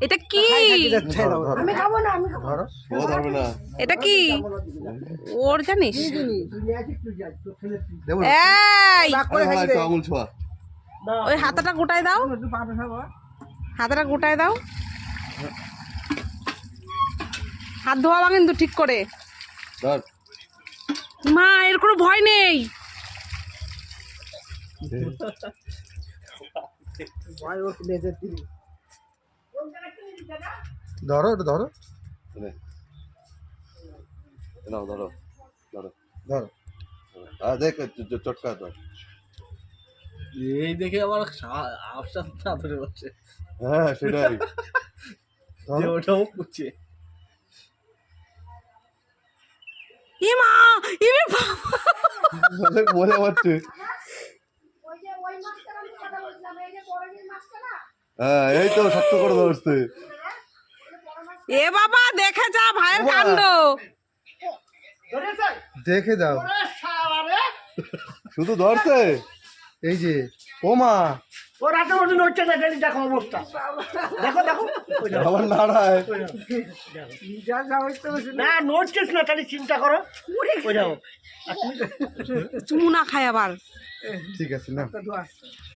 এটা কি? আমি খাবো না, আমি খাবো না। ও ধরবে না। এটা কি ওর জানিস? দেবো না। এই আরে ভাই, একটু আঙুল ছোঁয়া। ওই হাতাটা গোটায় দাও, হাতাটা গোটায় দাও। হাত ধোয়াবা কিন্তু ঠিক করে। ধর। মা এর কোনো ভয় নেই। ধরো এটা ধরো নে। নাও, ধরো ধরো। ধরো। দেখ চটকা ধর। এই দেখে আমার আফসাস না ধরে বসে হ্যাঁ সেটাই। যে ওটাও পুছে এ মা এ বাবা, মজা পাচ্ছে। হ্যাঁ এই তো শক্ত করে ধরছে। এ বাবা দেখে যা ভাইয়ের কাণ্ড। দেখে যাও, শুধু ধরছে। এই যে ও মা, ও রাতে ওটা নড়ছে না, দেখো অবস্থা, দেখো দেখো আবার নাড়ায়। না নড়ছিস না, তাহলে চিন্তা করো। ওই দেখো চুমু না খায় আবার। ঠিক আছে না।